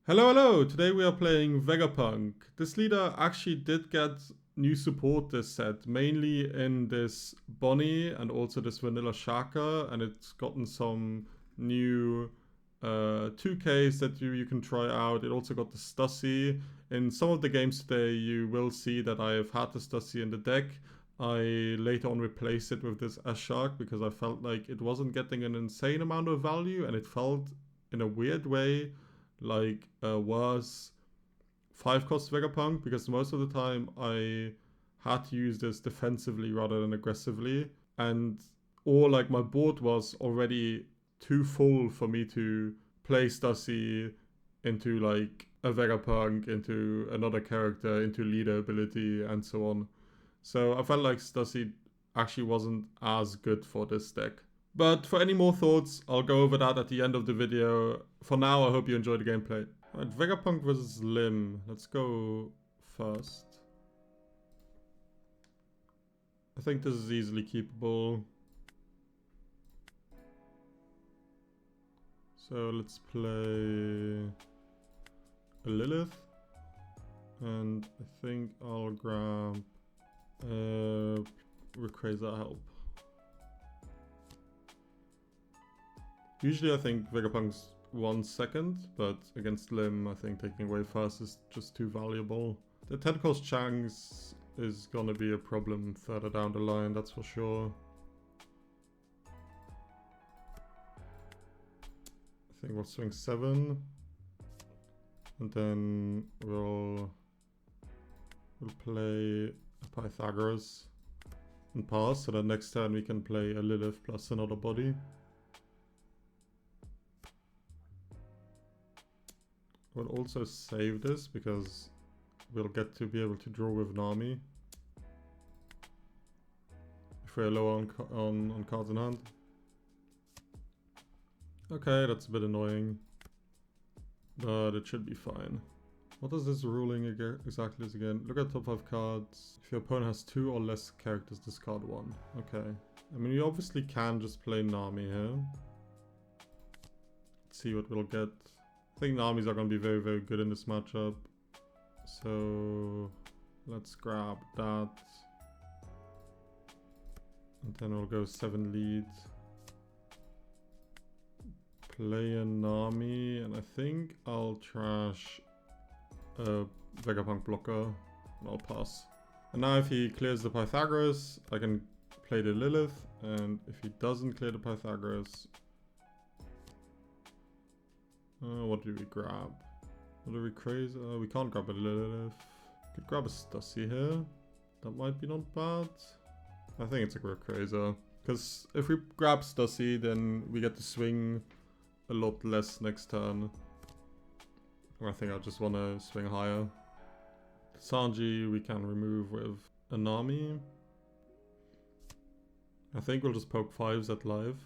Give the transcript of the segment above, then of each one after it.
Hello, hello! Today we are playing Vegapunk. This leader actually did get new support this set, mainly in this Bonnie and also this Vanilla Shaka, and it's gotten some new 2Ks that you can try out. It also got the Stussy. In some of the games today you will see that I have had the Stussy in the deck. I later on replaced it with this S-Shark because I felt like it wasn't getting an insane amount of value and it felt in a weird way like was 5 cost Vegapunk because most of the time I had to use this defensively rather than aggressively, and or like my board was already too full for me to play Stussy into like a Vegapunk, into another character, into leader ability, and so on. So I felt like Stussy actually wasn't as good for this deck. But for any more thoughts, I'll go over that at the end of the video. For now, I hope you enjoy the gameplay. Alright, Vegapunk versus Lim. Let's go first. I think this is easily keepable. So let's play a Lilith. And I think I'll grab Rayquaza Help. Usually I think Vegapunk's 1 second, but against Lim I think taking away fast is just too valuable. The 10 cost Changs is gonna be a problem further down the line, that's for sure. I think we'll swing 7. And then we'll play a Pythagoras and pass, so that next turn we can play a Lilith plus another body. We'll also save this because we'll get to be able to draw with Nami if we're low on cards in hand. Okay, that's a bit annoying, but it should be fine. What is this ruling exactly is again? Look at top 5 cards. If your opponent has 2 or less characters, discard 1. Okay. I mean, you obviously can just play Nami here. Let's see what we'll get. I think Namis are going to be very, very good in this matchup. So let's grab that. And then we'll go 7 lead. Play a Nami, and I think I'll trash a Vegapunk blocker, and I'll pass. And now if he clears the Pythagoras, I can play the Lilith, and if he doesn't clear the Pythagoras, what do we grab? What are we crazy? We can't grab a Lilith. Could grab a Stussy here. That might be not bad. I think it's a Rayquaza. Because if we grab Stussy, then we get to swing a lot less next turn. I think I just want to swing higher. Sanji we can remove with a Nami. I think we'll just poke 5s at live.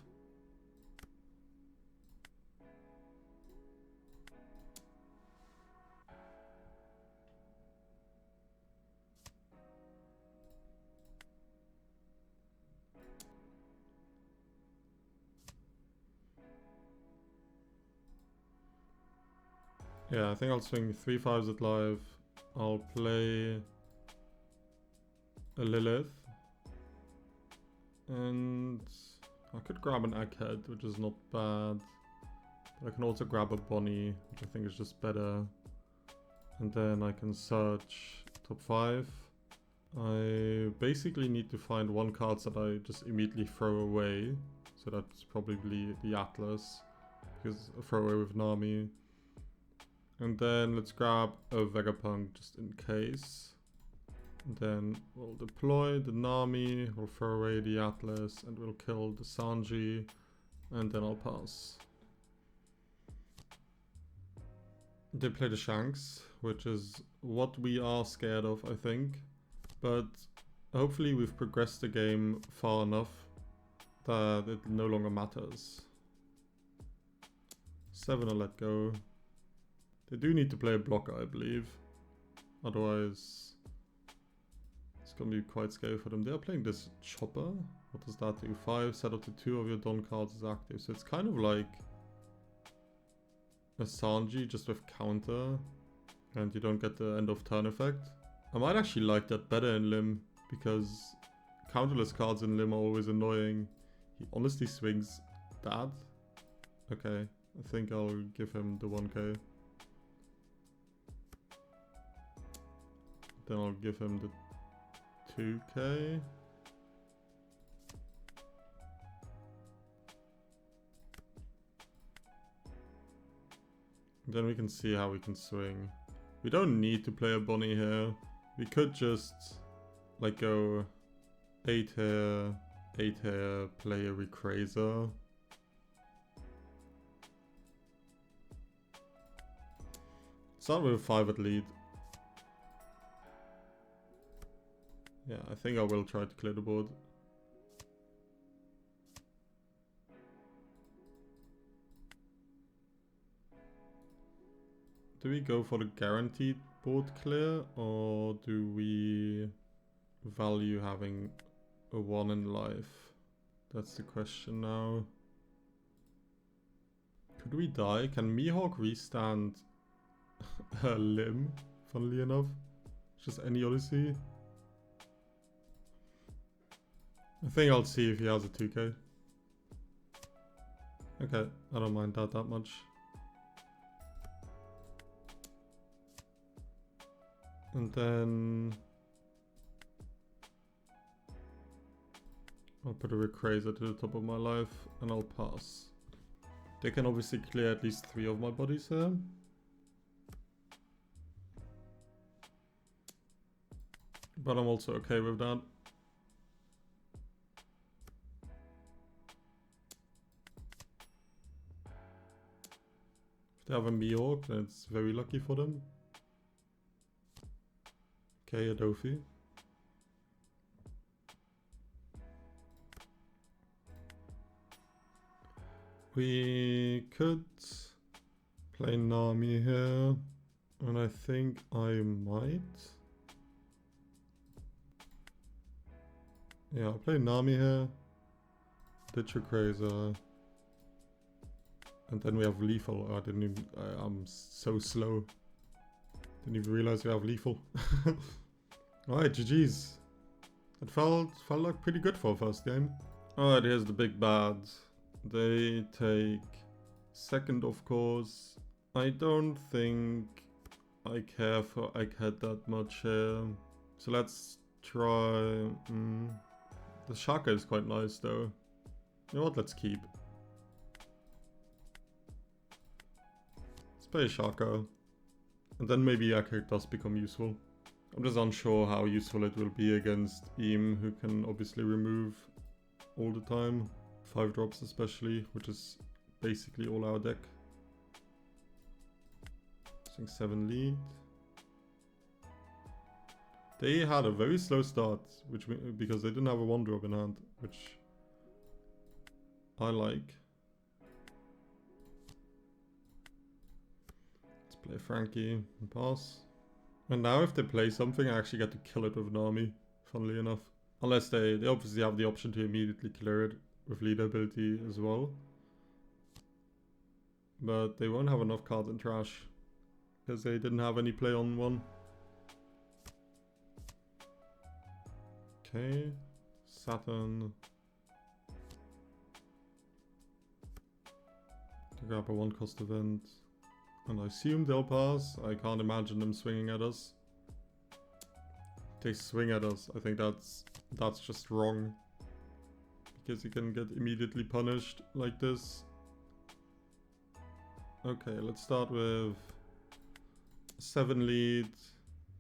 Yeah, I think I'll swing 3 5s at live. I'll play a Lilith. And I could grab an Egghead, which is not bad. But I can also grab a Bonnie, which I think is just better. And then I can search top 5. I basically need to find 1 card that I just immediately throw away. So that's probably the Atlas, because I throw away with Nami. And then let's grab a Vegapunk just in case. And then we'll deploy the Nami, we'll throw away the Atlas, and we'll kill the Sanji. And then I'll pass. They play the Shanks, which is what we are scared of, I think. But hopefully we've progressed the game far enough that it no longer matters. 7 will let go. They do need to play a blocker, I believe. Otherwise, it's going to be quite scary for them. They are playing this Chopper. What does that do? 5, set up to 2 of your Don cards is active. So it's kind of like a Sanji just with counter. And you don't get the end of turn effect. I might actually like that better in Lim. Because counterless cards in Lim are always annoying. He honestly swings that. Okay, I think I'll give him the 1k. Then I'll give him the 2k. Then we can see how we can swing. We don't need to play a Bonnie here. We could just like go 8 here, 8 here, play a Recraiser. Start with a 5 at lead. Yeah, I think I will try to clear the board. Do we go for the guaranteed board clear, or do we value having a 1 in life? That's the question now. Could we die? Can Mihawk restand a Lim, funnily enough? Just any Odyssey? I think I'll see if he has a 2k. Okay, I don't mind that much. And then I'll put a Recraiser to the top of my life and I'll pass. They can obviously clear at least 3 of my bodies here. But I'm also okay with that. If they have a Mihawk, then it's very lucky for them. Okay, a Dofi. We could play Nami here, and I think I might. Yeah, I'll play Nami here, ditch Recraiser, and then we have Lethal. I didn't even, I'm so slow. Didn't even realize we have Lethal. Alright, GG's. It felt like pretty good for a first game. Alright, here's the big bad. They take second, of course. I don't think I care for Egghead that much here. So let's try... The Shaka is quite nice though. You know what, let's keep. Let's play Shaka. And then maybe Egghead does become useful. I'm just unsure how useful it will be against Eam, who can obviously remove all the time. 5 drops especially, which is basically all our deck. I think 7 lead. They had a very slow start, because they didn't have a 1-drop in hand, which I like. Let's play Frankie and pass. And now if they play something, I actually get to kill it with Nami, funnily enough. Unless they obviously have the option to immediately clear it with leader ability as well. But they won't have enough cards in trash, because they didn't have any play on 1. Okay, Saturn. To grab a 1-cost event. And I assume they'll pass. I can't imagine them swinging at us. If they swing at us, I think that's just wrong. Because you can get immediately punished like this. Okay, let's start with 7 lead.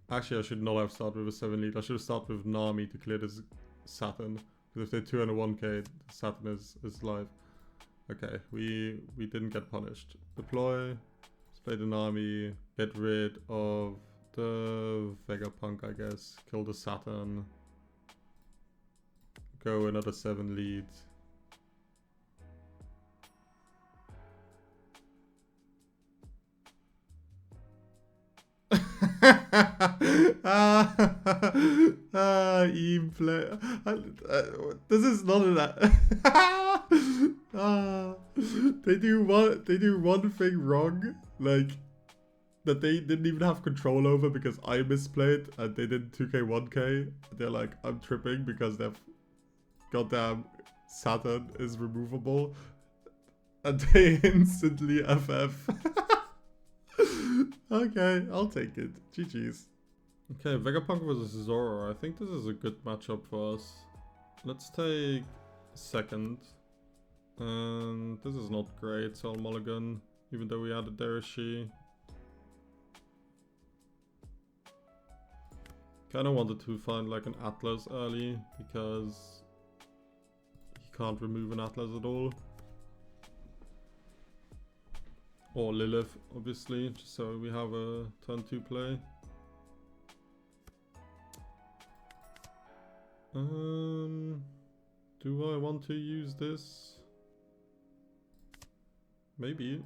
Actually, I should not have started with a 7 lead. I should have started with Nami to clear this Saturn. Because if they're 2 and a 1k, Saturn is live. Okay, we didn't get punished. Deploy. Let's play the Nami. Get rid of the Vegapunk, I guess. Kill the Saturn. Go another 7 lead. Eam play. This is not an. They do one thing wrong, like, that they didn't even have control over because I misplayed and they did 2k 1k. They're like, I'm tripping because their goddamn Saturn is removable. And they instantly FF. Okay, I'll take it. GG's. Okay, Vegapunk versus Zoro. I think this is a good matchup for us. Let's take second. And this is not great, so I'll mulligan. Even though we added Derishi. Kinda wanted to find like an Atlas early because he can't remove an Atlas at all. Or Lilith, obviously, just so we have a turn 2 play. Do I want to use this? Maybe.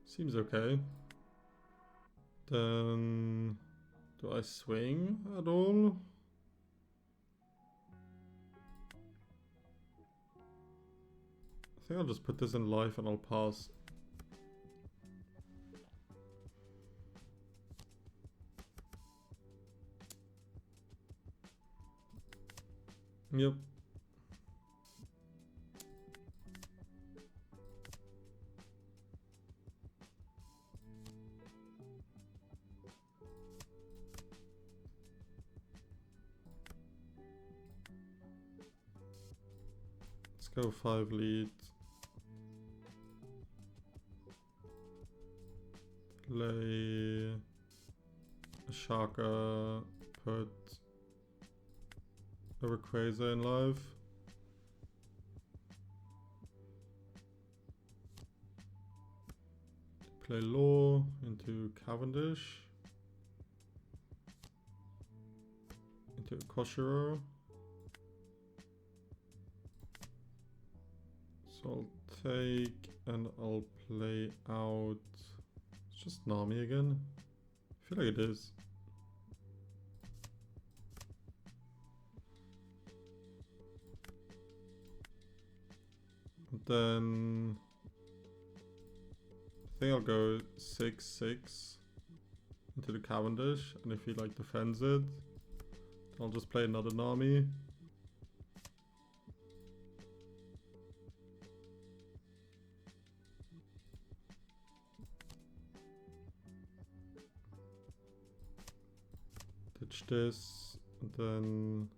Seems okay. Then, do I swing at all? I think I'll just put this in life and I'll pass. Yep. Let's go 5 lead. Play a Shaka, put a Rayquaza in live. Play Law into Cavendish. Into Koshiro. So I'll take and I'll play out. It's just Nami again. I feel like it is. And then I think I'll go 6-6 into the Cavendish, and if he like defends it, I'll just play another Nami. Ditch this, and then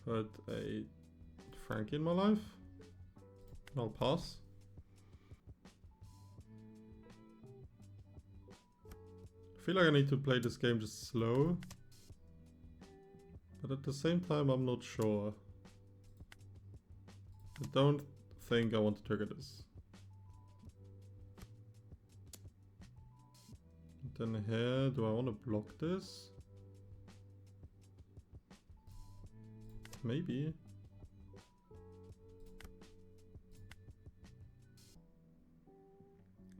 put a Frankie in my life. And I'll pass. I feel like I need to play this game just slow. But at the same time, I'm not sure. I don't think I want to trigger this. Then here, do I want to block this? Maybe.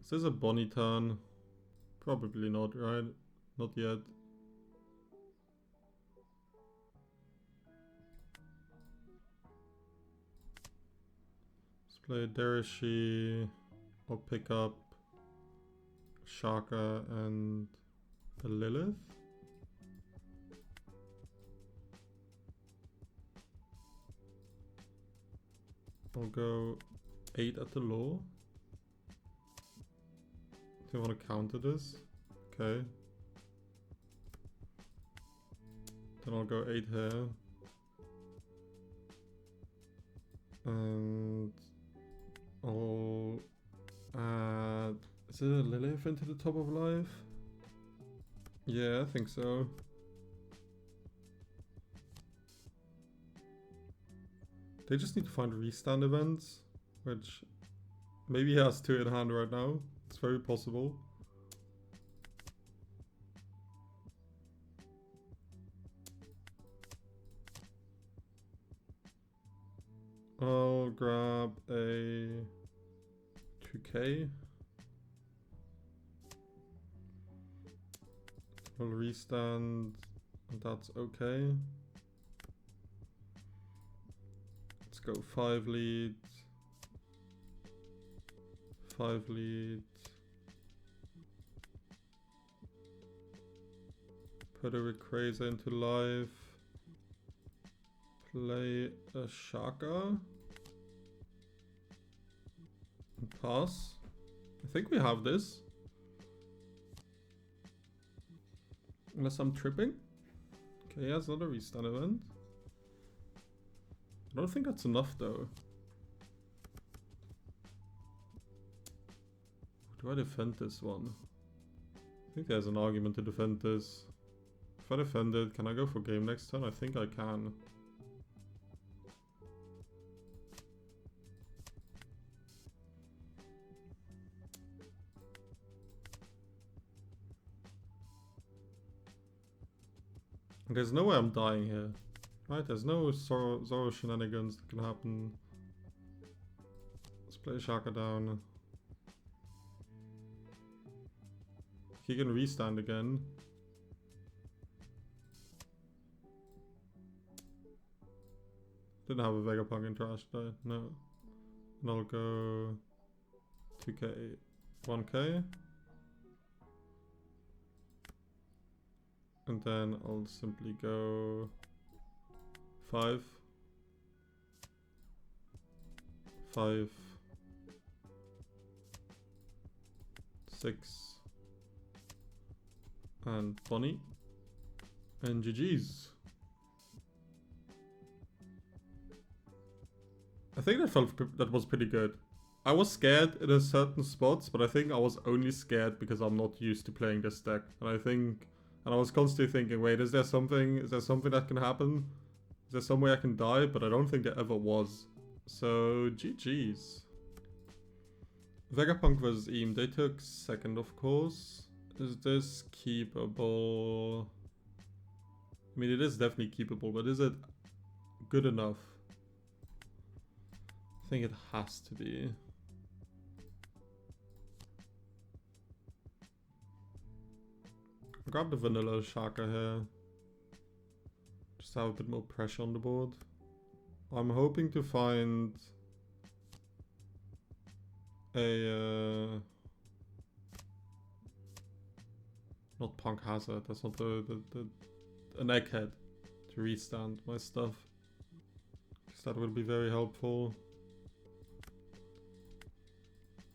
Is this a Bonnie turn? Probably not, right? Not yet. Let's play Derishi. I'll pick up Shaka and a Lilith. I'll go 8 at the law. Do you want to counter this? Okay. Then I'll go 8 here. And I'll add... Is it a Lilith into the top of life? Yeah, I think so. They just need to find restand events, which maybe he has 2 in hand right now. It's very possible. I'll grab a 2k. I'll restand, and that's okay. go 5 lead. 5 lead. Put a Rayquaza into life. Play a Shaka. And pass. I think we have this. Unless I'm tripping. Okay, yeah, it's not a restart event. I don't think that's enough though. Do I defend this one? I think there's an argument to defend this. If I defend it, can I go for game next turn? I think I can. There's no way I'm dying here. Right, there's no Zoro shenanigans that can happen. Let's play Shaka down. He can restand again. Didn't have a Vegapunk in trash, did I? No. And I'll go 2k, 1k. And then I'll simply go 5, 5, 6, and Bonnie, and GG's. I think that was pretty good. I was scared in a certain spots, but I think I was only scared because I'm not used to playing this deck, and I was constantly thinking, wait, is there something that can happen? Is there some way I can die? But I don't think there ever was. So, GG's. Vegapunk versus Eam. They took second, of course. Is this keepable? I mean, it is definitely keepable, but is it good enough? I think it has to be. I'll grab the vanilla Shaka here. Just have a bit more pressure on the board. I'm hoping to find a not Punk Hazard, that's not an egghead to restand my stuff. Because that would be very helpful.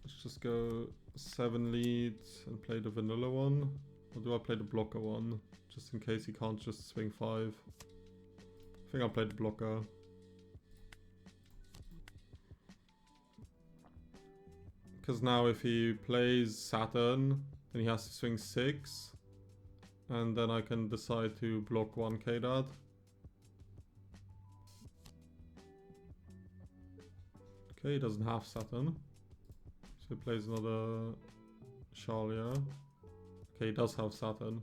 Let's just go 7 leads and play the vanilla one. Or do I play the blocker one? Just in case he can't just swing 5. I think I'll play the blocker. Because now if he plays Saturn, then he has to swing 6. And then I can decide to block 1k that. Okay, he doesn't have Saturn. So he plays another Shalia. Okay, he does have Saturn.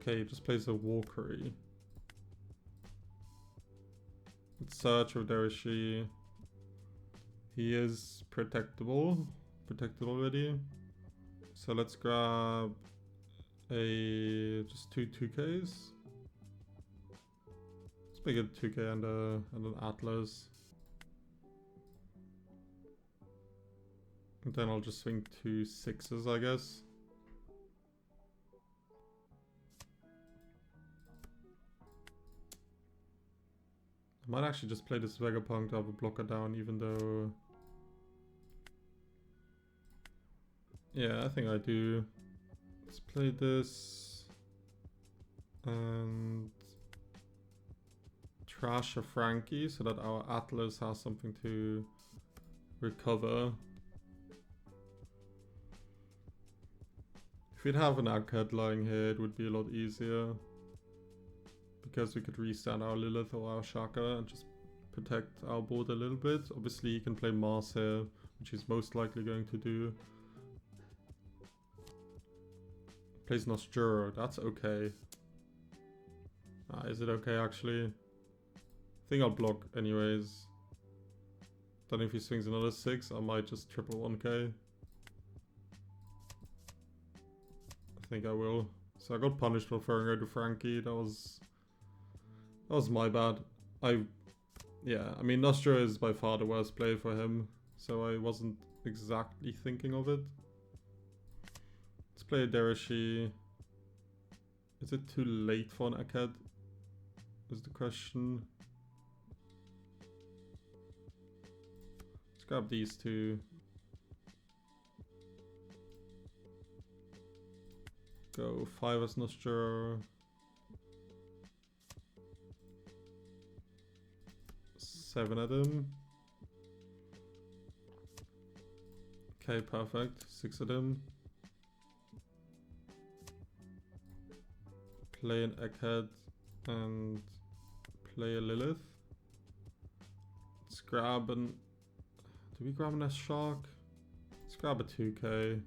Okay, he just plays a Walkery. Let's search if there is she. He is protected already. So let's grab just two 2Ks. Let's make it 2K and an Atlas. And then I'll just swing 2 6s, I guess. I might actually just play this Vegapunk to have a blocker down, even though... Yeah, I think I do. Let's play this. And... trash a Frankie so that our Atlas has something to recover. If we'd have an Egghead lying here, it would be a lot easier. Because we could restand our Lilith or our Shaka and just protect our board a little bit. Obviously he can play Mars here, which he's most likely going to do. Plays Nosturo, that's okay. Is it okay actually? I think I'll block anyways. Then if he swings another 6, I might just triple 1k. I think I will. So I got punished for throwing out to Frankie. That was That was my bad. Yeah, I mean, Nostra is by far the worst play for him, so I wasn't exactly thinking of it. Let's play a Derashi. Is it too late for an Akkad? Is the question. Let's grab these two. Go 5 as Nostra. 7 at him. Okay, perfect. 6 at him. Play an Egghead and play a Lilith. Let's grab an... Do we grab an S-Shark? Let's grab a 2k.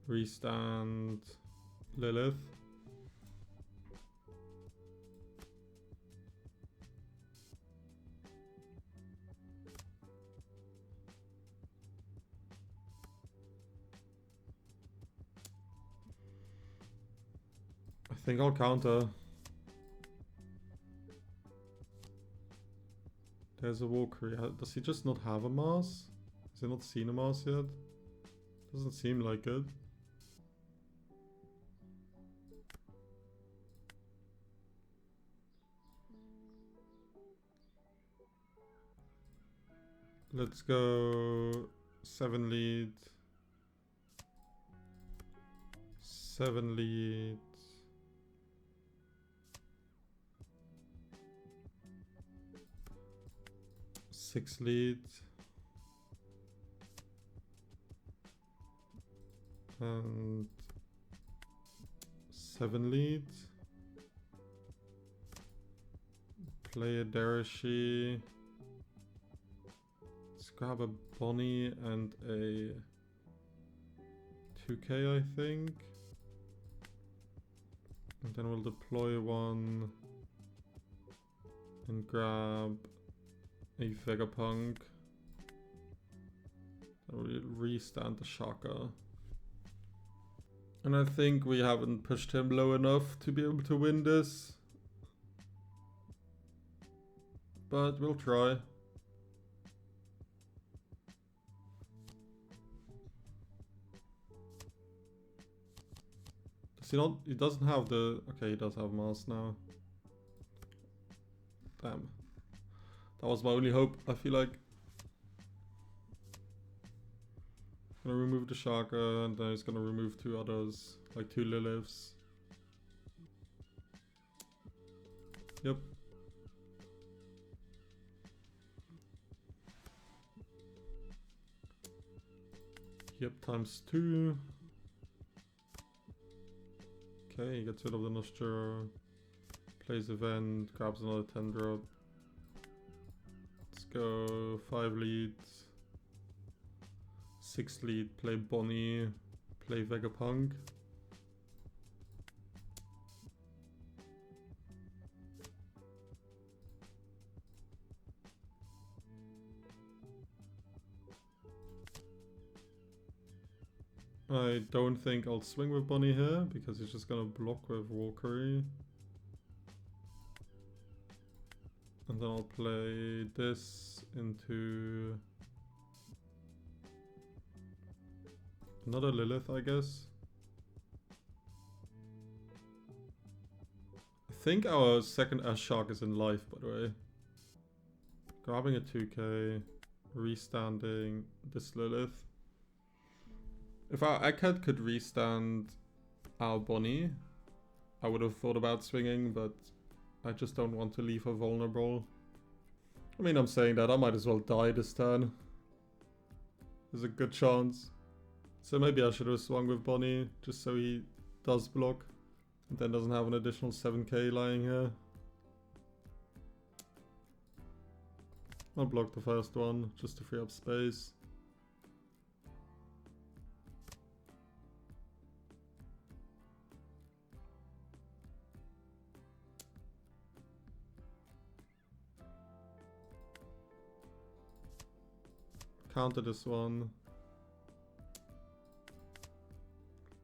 Restand Lilith. I think I'll counter. There's a Valkyrie. Does he just not have a Mars? Has he not seen a Mars yet? Doesn't seem like it. Let's go 7 lead. 7 lead. 6 lead. And 7 lead. Play a Derashi. Let's grab a Bonnie and a 2k, I think. And then we'll deploy one and grab a Vegapunk. And we'll restand the Shaka. And I think we haven't pushed him low enough to be able to win this. But we'll try. Does he not? He doesn't have the... Okay, he does have Mars now. Damn. That was my only hope, I feel like. Gonna remove the Shaka, and then he's gonna remove 2 others. Like 2 Liliths. Yep. Yep, times 2. Okay, he gets rid of the Nostra. Plays event, grabs another 10 drop. Let's go 5 leads. 6 lead, play Bonnie, play Vegapunk. I don't think I'll swing with Bonnie here because he's just gonna block with Valkyrie. And then I'll play this into another Lilith, I guess. I think our second S-Shark is in life, by the way. Grabbing a 2k, restanding this Lilith. If our Egghead could restand our Bonnie, I would have thought about swinging, but I just don't want to leave her vulnerable. I mean, I'm saying that, I might as well die this turn. There's a good chance. So maybe I should have swung with Bonnie, just so he does block. And then doesn't have an additional 7k lying here. I'll block the first one, just to free up space. Counter this one.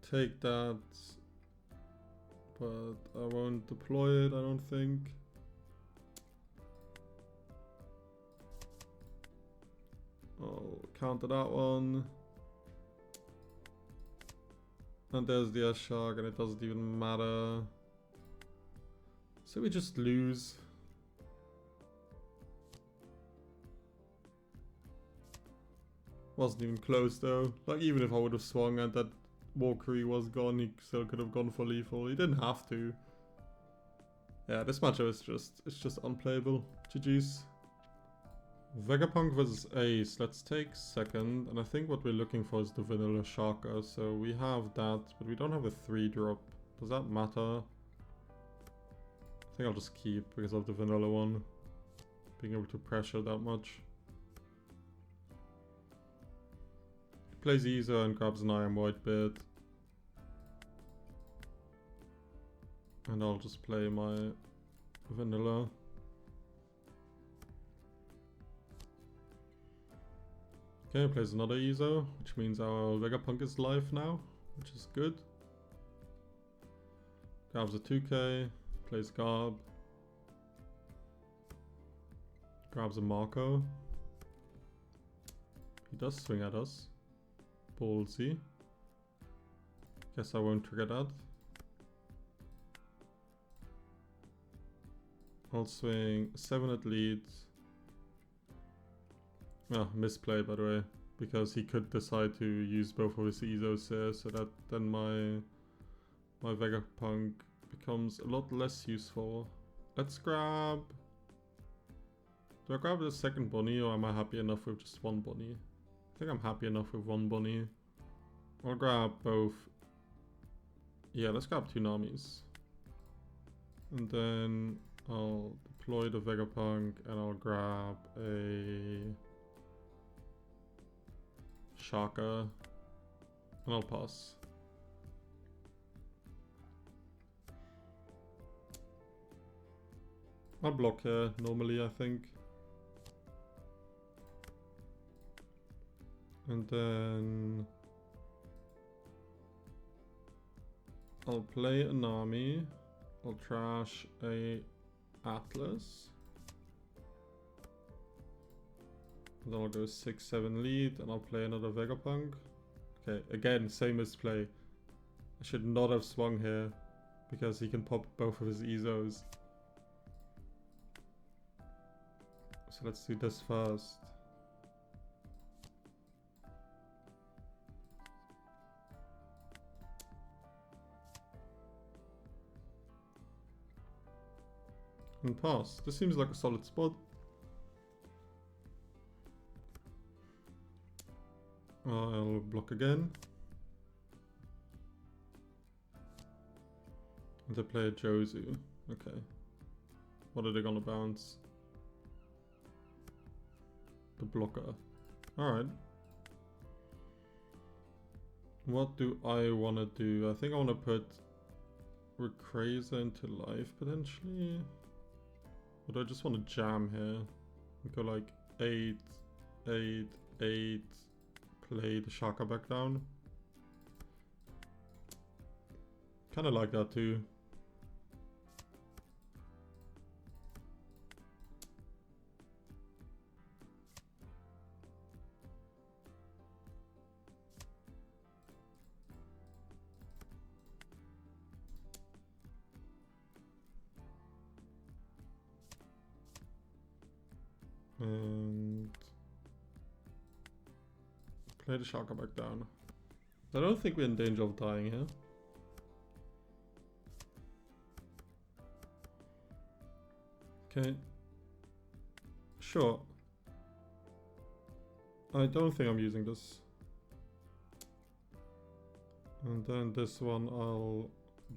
Take that. but I won't deploy it, I don't think. I'll counter that one. And there's the S-Shark, and it doesn't even matter. So we just lose. Wasn't even close though. Like, even if I would have swung and that Walkery was gone, he still could have gone for lethal. He didn't have to. Yeah, this matchup is just unplayable. GG's. Vegapunk versus Ace. Let's take second. And I think what we're looking for is the vanilla Shaka. So we have that, but we don't have a 3-drop. Does that matter? I think I'll just keep because of the vanilla one. Being able to pressure that much. He plays Izo and grabs an Iron White bit. And I'll just play my vanilla. Okay, plays another Izo, which means our Vegapunk is live now, which is good. Grabs a 2k, plays Garb. Grabs a Marco. He does swing at us. Ballsy. Guess I won't trigger that. I'll swing 7 at lead. Oh, misplay by the way, because he could decide to use both of his Izos here, so that then my Vegapunk becomes a lot less useful. Let's grab... Do I grab the second bunny, or am I happy enough with just one bunny? I think I'm happy enough with one bunny. I'll grab both. Yeah, let's grab 2 Namis. And then I'll deploy the Vegapunk and I'll grab a Shaka and I'll pass. I'll block here normally, I think. And then I'll play a Nami. I'll trash a Atlas. And then I'll go 6-7 lead and I'll play another Vegapunk. Okay, again, same misplay. I should not have swung here because he can pop both of his Izos. So let's do this first. And pass. This seems like a solid spot. I'll block again. And they play a Jozu. Okay. What are they gonna bounce? The blocker. Alright. What do I wanna do? I think I wanna put Rayquaza into life potentially. Or do I just want to jam here? And go like 8, 8, 8, play the Shaka back down. Kinda like that too. And play the Shaka back down. I don't think we're in danger of dying here. Okay. Sure. I don't think I'm using this. And then this one I'll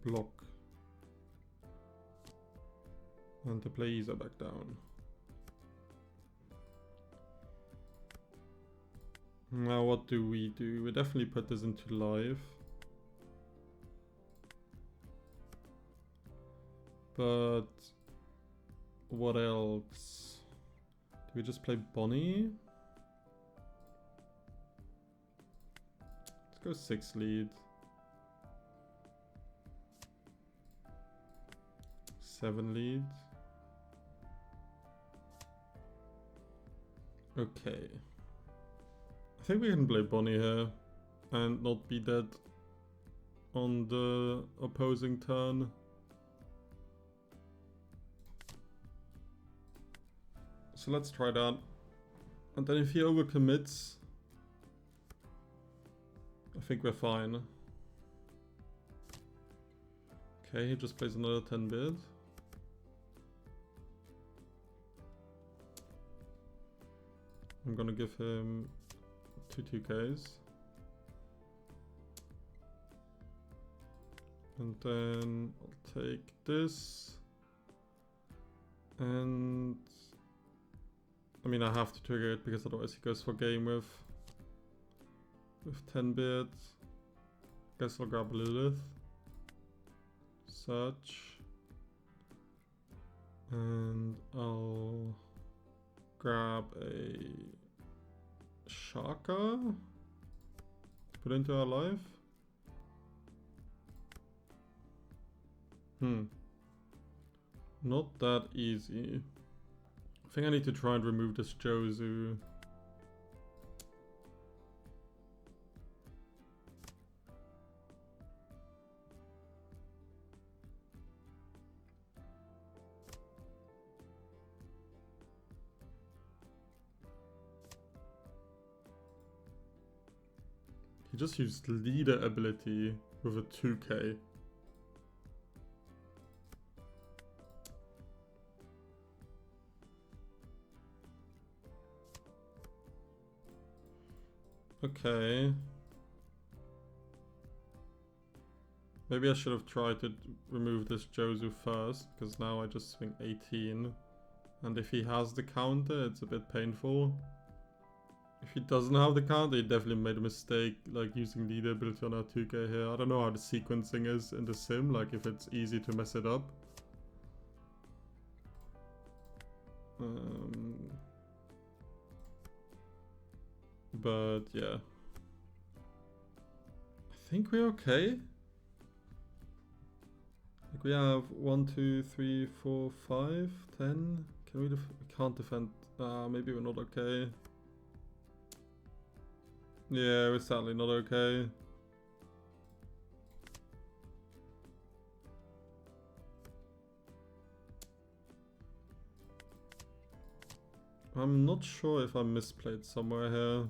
block. And to play Iza back down. Now what do? We definitely put this into live. But what else? Do we just play Bonnie? Let's go 6 lead. 7 lead. Okay. I think we can play Bonnie here and not be dead on the opposing turn. So let's try that. And then if he overcommits, I think we're fine. Okay, he just plays another 10 bid. I'm gonna give him 2 2Ks. And then I'll take this. And I mean, I have to trigger it because otherwise he goes for game with 10 bids. Guess I'll grab Lilith. Search. And I'll grab a Shaka. Put into our life. Not that easy. I think I need to try and remove this Jozu. He just used leader ability with a 2K. Okay. Maybe I should have tried to remove this Jozu first, because now I just swing 18. And if he has the counter, it's a bit painful. If he doesn't have the counter, he definitely made a mistake, like using leader ability on our 2K here. I don't know how the sequencing is in the sim, like if it's easy to mess it up. But yeah. I think we're okay. Like we have 1, 2, 3, 4, 5, 10. Can we we can't defend. Maybe we're not okay. Yeah, we're sadly not okay. I'm not sure if I misplayed somewhere here.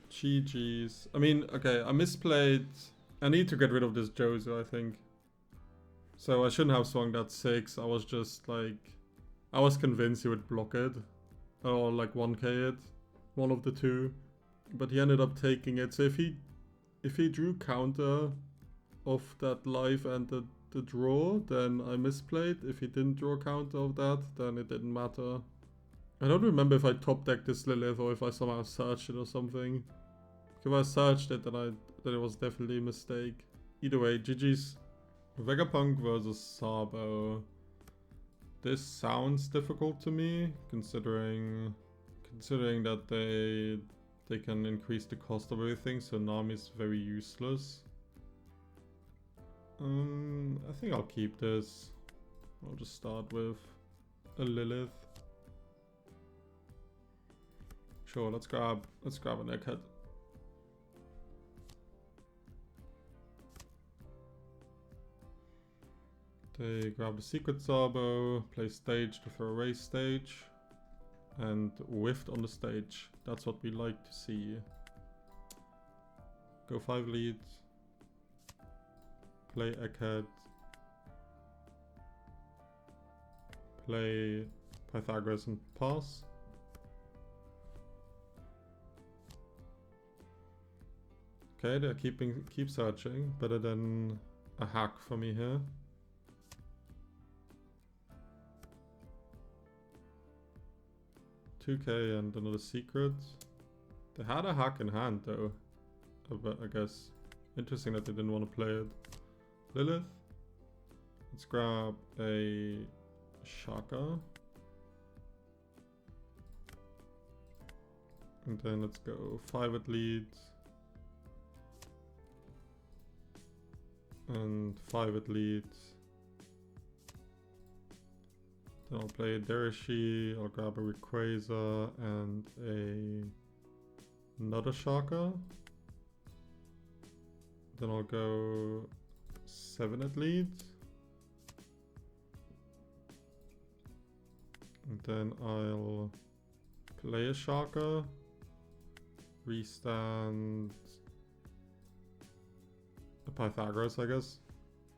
GG's. I mean, okay, I misplayed. I need to get rid of this Jozu, I think. So I shouldn't have swung that 6. I was just like... I was convinced he would block it. Or like 1k it. One of the two. But he ended up taking it. So if he drew counter of that life and the draw, then I misplayed. If he didn't draw counter of that, then it didn't matter. I don't remember if I top decked this Lilith or if I somehow searched it or something. If I searched it, then it was definitely a mistake. Either way, GG's. Vegapunk versus Sabo. This sounds difficult to me, considering that they can increase the cost of everything, so Nami's very useless. I think I'll keep this. I'll just start with a Lilith. Sure, let's grab an egghead. They grab the secret Sabo, play stage to throw a race stage, and whiffed on the stage. That's what we like to see. Go 5 leads. Play egghead. Play Pythagoras and pass. Okay, they're keep searching. Better than a hack for me here. $2K and another secret. They had a hack in hand though. I guess. Interesting that they didn't want to play it. Lilith. Let's grab a Shaka. And then let's go 5 at lead. And 5 at lead. Then I'll play a Derishi, I'll grab a Rayquaza and another Shaka. Then I'll go 7 at lead. And then I'll play a Shaka, restand a Pythagoras, I guess.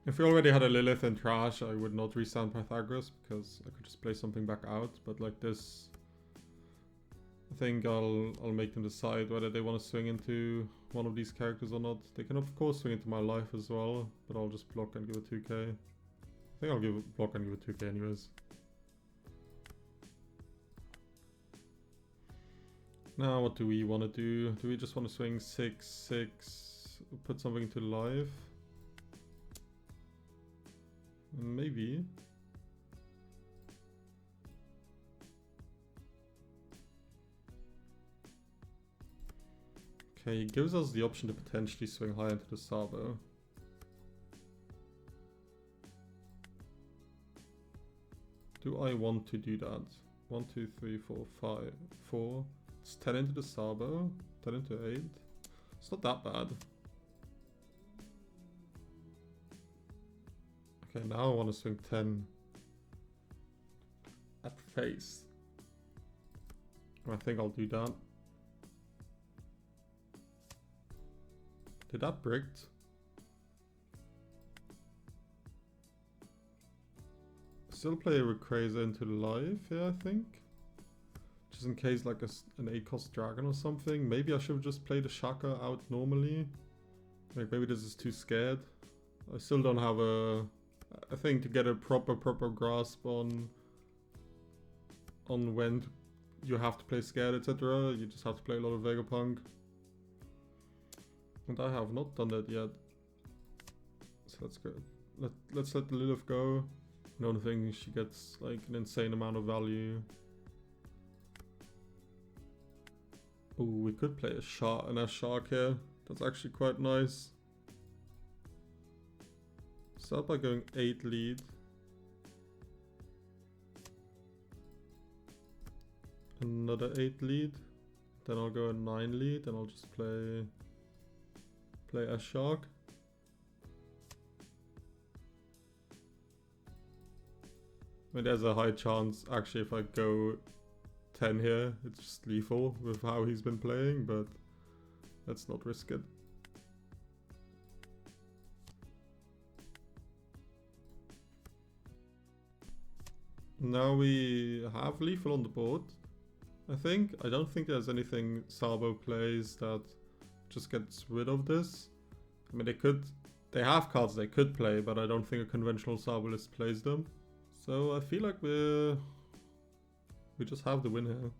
If we already had a Lilith and Trash, I would not restand Pythagoras because I could just play something back out. But like this, I think I'll make them decide whether they want to swing into one of these characters or not. They can of course swing into my life as well, but I'll just block and give a 2k. I think I'll block and give a 2k anyways. Now what do we want to do? Do we just want to swing 6-6, put something into life? Maybe. Okay, it gives us the option to potentially swing high into the Sabo. Do I want to do that? 1, 2, 3, 4, 5, 4. It's 10 into the Sabo, 10 into 8. It's not that bad. Okay, now I want to swing 10 at face. I think I'll do that. Did that bricked? Still play a Rayquaza into life here, I think. Just in case like an 8-cost dragon or something. Maybe I should have just played a Shaka out normally. Like maybe this is too scared. I still don't have a... I think to get a proper grasp on when you have to play scared, etc. You just have to play a lot of Vegapunk. And I have not done that yet. So let's go. Let's let the Lilith go. I don't think she gets like an insane amount of value. Ooh, we could play a shark and a shark here. That's actually quite nice. Start by going 8 lead. Another 8 lead. Then I'll go a 9 lead and I'll just play a shark. I mean, there's a high chance actually if I go 10 here, it's just lethal with how he's been playing, but let's not risk it. Now we have lethal on the board, I think. I don't think there's anything Sabo plays that just gets rid of this. I mean, they have cards they could play, but I don't think a conventional Sabo list plays them. So I feel like we just have the win here.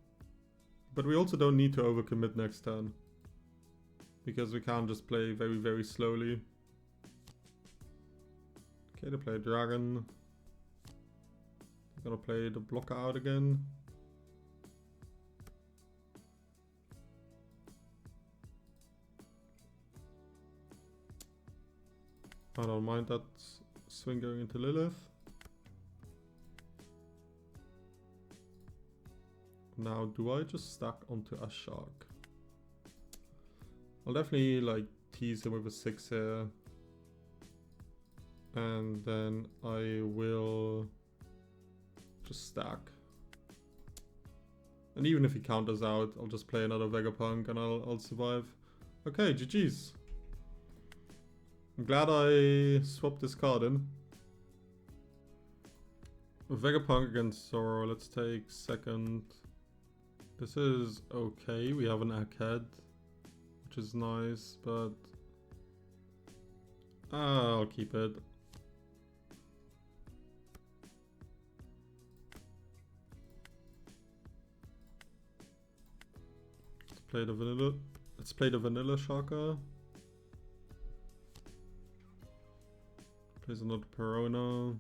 But we also don't need to overcommit next turn, because we can't just play very, very slowly. Okay, they play a dragon. Gonna play the blocker out again. I don't mind that swing going into Lilith. Now, do I just stack onto a shark? I'll definitely like tease him with a 6 here. And then I will just stack. And even if he counters out, I'll just play another Vegapunk and I'll survive. Okay, GG's. I'm glad I swapped this card in. Vegapunk against Zoro. Let's take second. This is okay. We have an Egghead, which is nice, but I'll keep it. Let's play the vanilla Shaka. Plays another Perona.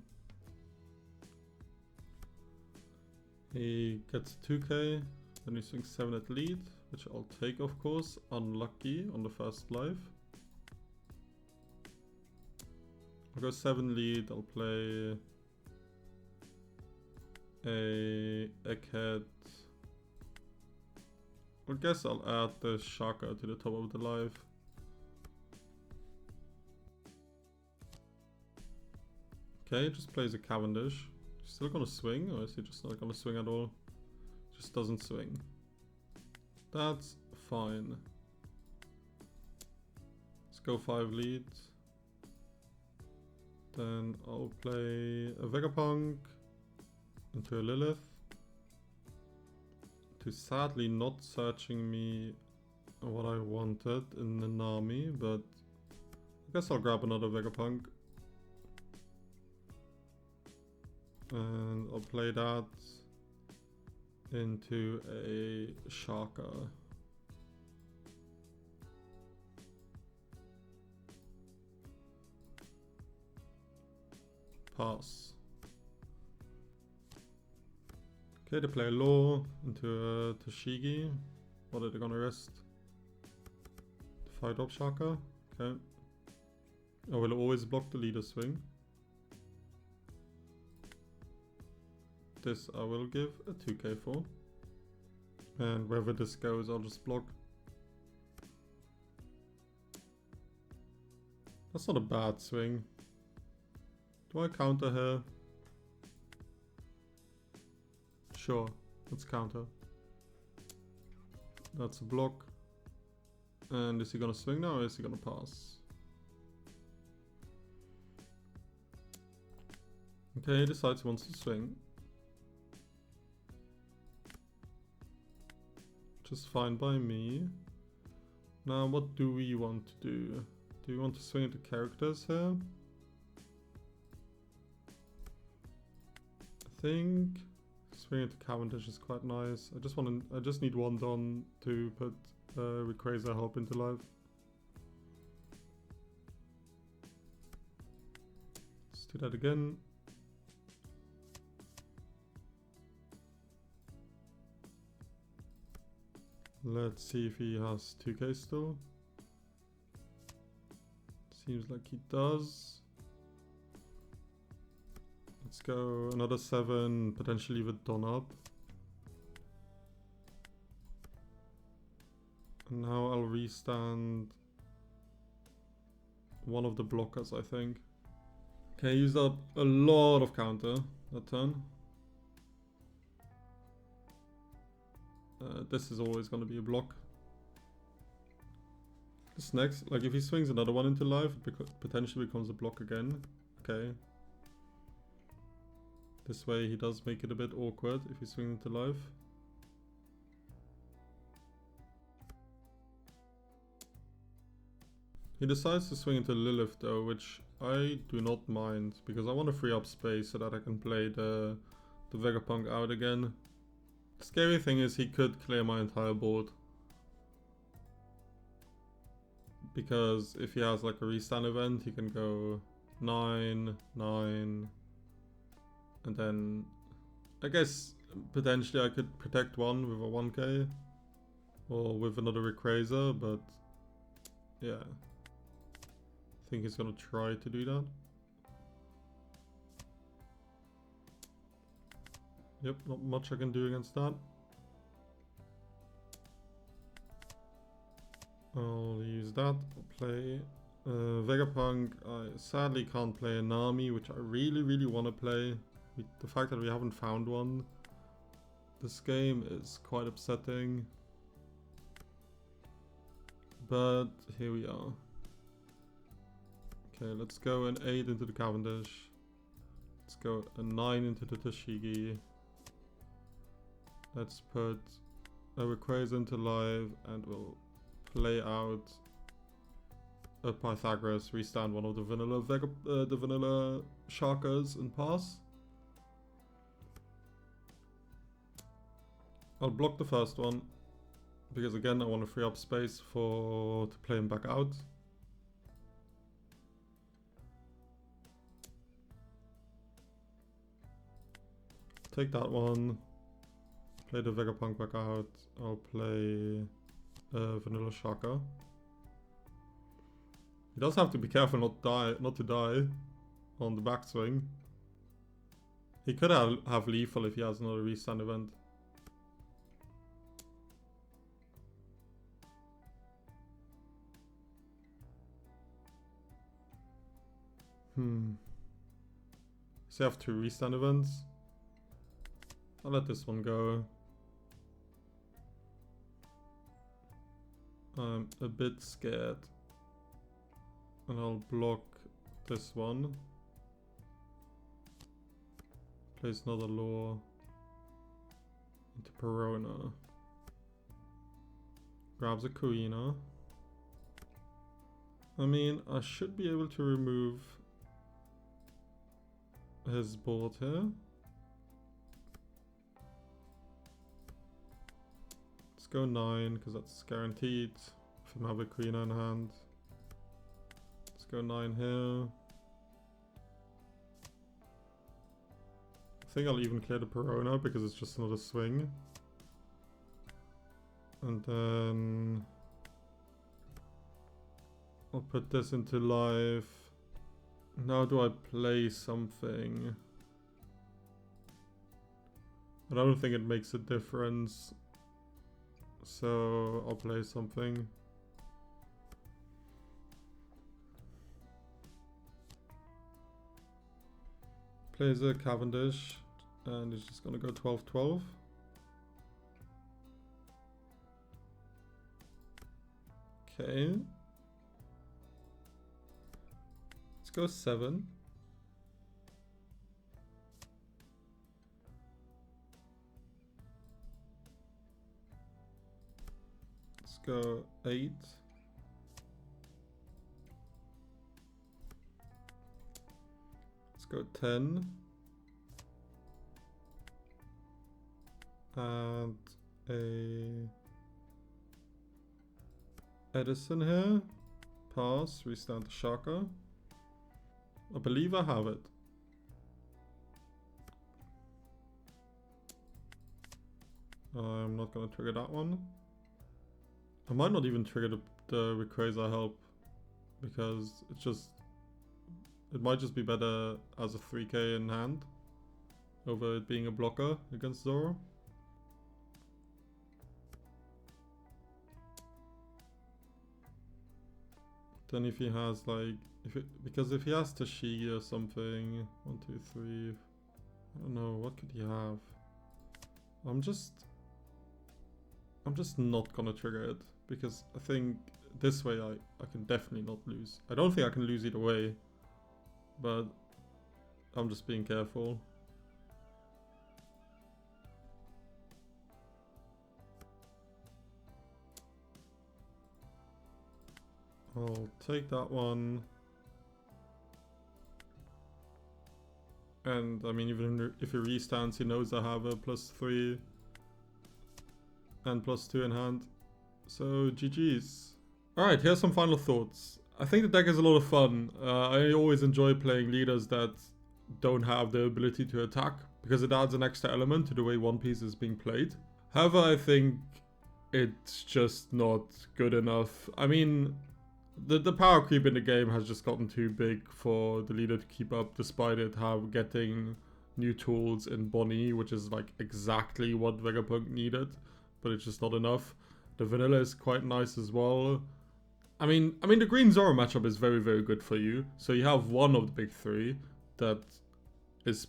He gets 2k. Then he swings 7 at lead. which I'll take, of course. Unlucky on the first life. I'll go 7 lead. I'll play a egghead. I guess I'll add the Shaka to the top of the life. Okay, just plays a Cavendish. Still gonna swing, or is he just not gonna swing at all? Just doesn't swing. That's fine. Let's go 5 lead. Then I'll play a Vegapunk into a Lilith. To sadly not searching me what I wanted in the Nami, but I guess I'll grab another Vegapunk. And I'll play that into a Shaka. Pass. Okay, they play Law into a Toshigi. What are they gonna rest? The 5-drop Shaka? Okay. I will always block the leader swing. This I will give a 2k for. And wherever this goes, I'll just block. That's not a bad swing. Do I counter here? Sure, let's counter. That's a block. And is he gonna swing now or is he gonna pass? Okay, he decides he wants to swing. Just fine by me. Now what do we want to do? Do we want to swing into characters here? I think swing into Cavendish is quite nice. I just need one Don to put Rayquaza Hope into life. Let's do that again. Let's see if he has 2k still. Seems like he does. Let's go another 7, potentially with Don up. And now I'll restand one of the blockers, I think. Okay, used up a lot of counter that turn. This is always going to be a block. This next, like if he swings another one into life, it potentially becomes a block again. Okay. This way he does make it a bit awkward if he swings into life. He decides to swing into Lilith though, which I do not mind, because I want to free up space so that I can play the Vegapunk out again. The scary thing is he could clear my entire board. Because if he has like a restand event, he can go 9, 9, and then I guess potentially I could protect one with a 1k or with another Rayquaza, but yeah, I think he's gonna try to do that. Yep, not much I can do against that. I'll use that. I'll play Vegapunk. I sadly can't play a Nami, which I really want to play. The fact that we haven't found one this game is quite upsetting. But here we are. Okay, let's go an 8 into the Cavendish. Let's go a 9 into the Toshigi. Let's put a Rayquaza into live and we'll play out a Pythagoras, restand one of the vanilla Shakas and pass. I'll block the first one because again I want to free up space to play him back out. Take that one. Play the Vegapunk back out. I'll play Vanilla Shaka. He does have to be careful not to die on the backswing. He could have lethal if he has another restand event. Does he have 2 restand events? I'll let this one go. I'm a bit scared. And I'll block this one. Place another lure into Perona. Grabs a Kuina. I mean, I should be able to remove his board here. Let's go 9 because that's guaranteed if I have a Kuina in hand. Let's go 9 here. I think I'll even clear the Perona because it's just another swing. And then I'll put this into live. Now do I play something? I don't think it makes a difference. So I'll play something. Plays a Cavendish and he's just gonna go 12-12. Okay. Let's go 7. Let's go 8. Let's go 10. And a Edison here. Pass, restand to Shaka. I believe I have it. I'm not gonna trigger that one. I might not even trigger the Rayquaza help because it might just be better as a 3k in hand over it being a blocker against Zoro. Then if he has like, because if he has Tashigi or something, 1, 2, 3, I don't know, what could he have? I'm just not gonna trigger it because I think this way I can definitely not lose. I don't think I can lose either way, but I'm just being careful. I'll take that one. And I mean, even if he restands, he knows I have a +3 and +2 in hand. So GG's. Alright, here's some final thoughts. I think the deck is a lot of fun. I always enjoy playing leaders that don't have the ability to attack because it adds an extra element to the way One Piece is being played. However, I think it's just not good enough. I mean, the power creep in the game has just gotten too big for the leader to keep up, despite it getting new tools in Bonnie, which is like exactly what Vegapunk needed, but it's just not enough. The vanilla is quite nice as well. I mean the green Zoro matchup is very, very good for you. So you have one of the big 3 that is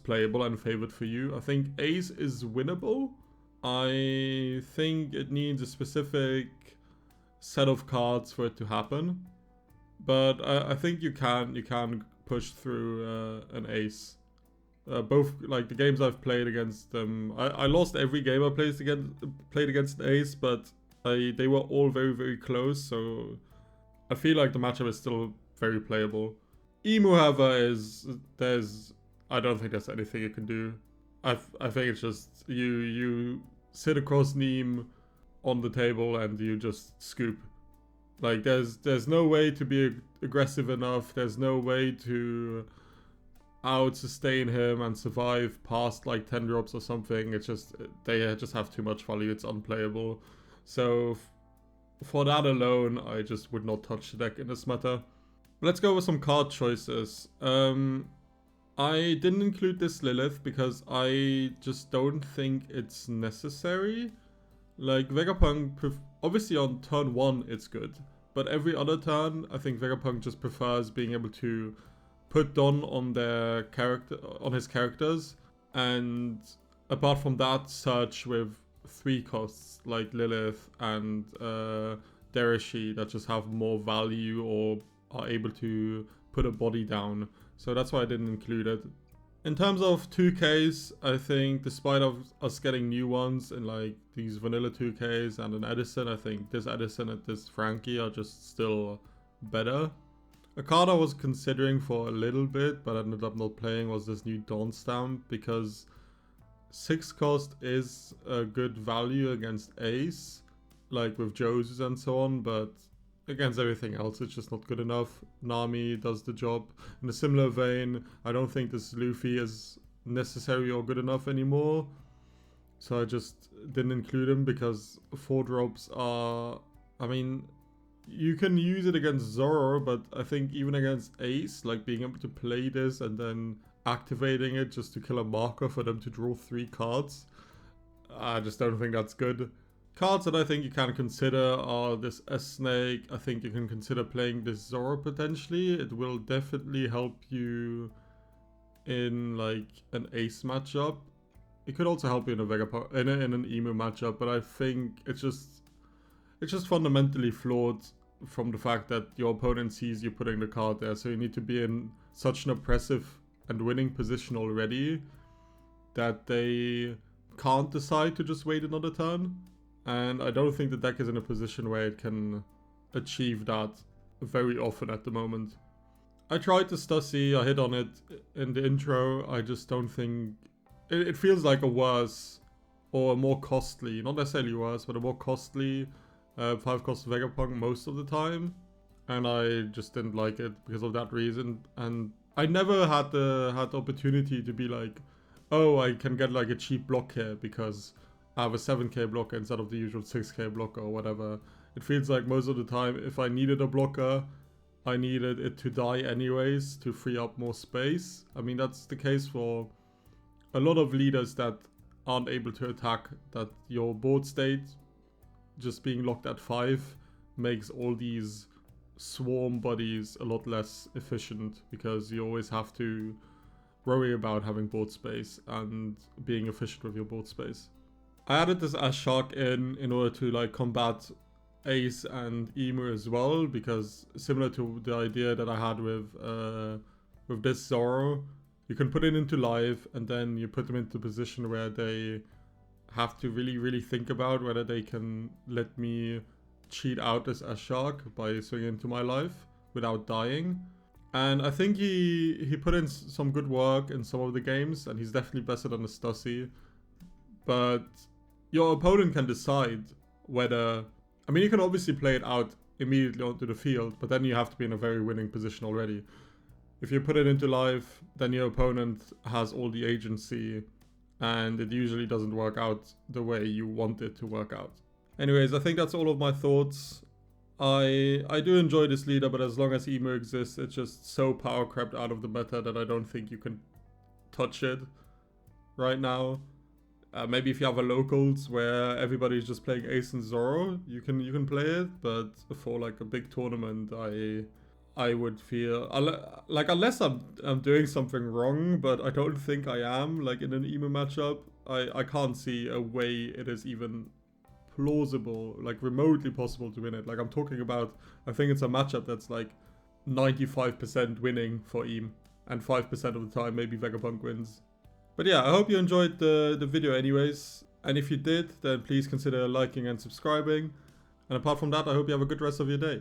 playable and favored for you. I think Ace is winnable. I think it needs a specific set of cards for it to happen, but I think you can push through an Ace. Both like the games I've played against them, I lost every game I played against an Ace, but they were all very, very close, so I feel like the matchup is still very playable. Emu, however, I don't think there's anything you can do. I think it's just you sit across Neem on the table and you just scoop. Like there's no way to be aggressive enough. There's no way to out sustain him and survive past like 10 drops or something. It's just they just have too much value. It's unplayable. So for that alone, I just would not touch the deck in this meta. Let's go with some card choices. I didn't include this Lilith because I just don't think it's necessary. Like, Vegapunk, obviously on turn 1 it's good, but every other turn I think Vegapunk just prefers being able to put Don on their character, on his characters, and apart from that, search with 3 costs like Lilith and Derishi that just have more value or are able to put a body down. So that's why I didn't include it. In terms of 2Ks, I think despite of us getting new ones in like these vanilla 2Ks and an Edison, I think this Edison and this Frankie are just still better. A card I was considering for a little bit, but ended up not playing, was this new Dawn Stamp, because 6 cost is a good value against Ace, like with Joe's and so on, but against everything else it's just not good enough. Nami does the job. In a similar vein, I don't think this Luffy is necessary or good enough anymore, so I just didn't include him because 4 drops are, I mean, you can use it against Zoro, but I think even against Ace, like being able to play this and then activating it just to kill a marker for them to draw 3 cards, I just don't think that's good. Cards that I think you can consider are this S-Snake. I think you can consider playing this Zoro potentially. It will definitely help you in like an Ace matchup. It could also help you in a Vegapunk, in an Emu matchup, but I think it's just fundamentally flawed from the fact that your opponent sees you putting the card there. So you need to be in such an oppressive and winning position already that they can't decide to just wait another turn. And I don't think the deck is in a position where it can achieve that very often at the moment. I tried the Stussy, I hit on it in the intro. I just don't think... It feels like a worse or a more costly, not necessarily worse, but a more costly 5-cost Vegapunk most of the time. And I just didn't like it because of that reason. And I never had the opportunity to be like, oh, I can get like a cheap block here because I have a 7k blocker instead of the usual 6k blocker or whatever. It feels like most of the time, if I needed a blocker, I needed it to die anyways to free up more space. I mean, that's the case for a lot of leaders that aren't able to attack, that your board state just being locked at 5 makes all these swarm bodies a lot less efficient because you always have to worry about having board space and being efficient with your board space. I added this Ash Shark in order to like combat Ace and Emu as well, because similar to the idea that I had with this Zoro, you can put it into live and then you put them into a position where they have to really think about whether they can let me cheat out this Ash Shark by swinging into my life without dying. And I think he put in some good work in some of the games, and he's definitely better than the Stussy. But your opponent can decide whether... I mean, you can obviously play it out immediately onto the field, but then you have to be in a very winning position already. If you put it into live, then your opponent has all the agency, and it usually doesn't work out the way you want it to work out. Anyways, I think that's all of my thoughts. I do enjoy this leader, but as long as Emu exists, it's just so power crept out of the meta that I don't think you can touch it right now. Maybe if you have a locals where everybody's just playing Ace and Zoro, you can play it, but for like a big tournament, I would feel like, unless I'm doing something wrong, but I don't think I am, like in an Emu matchup, I can't see a way it is even plausible, like remotely possible to win it. Like I'm talking about, I think it's a matchup that's like 95% winning for Emu, and 5% of the time maybe Vegapunk wins. But yeah, I hope you enjoyed the video anyways. And if you did, then please consider liking and subscribing. And apart from that, I hope you have a good rest of your day.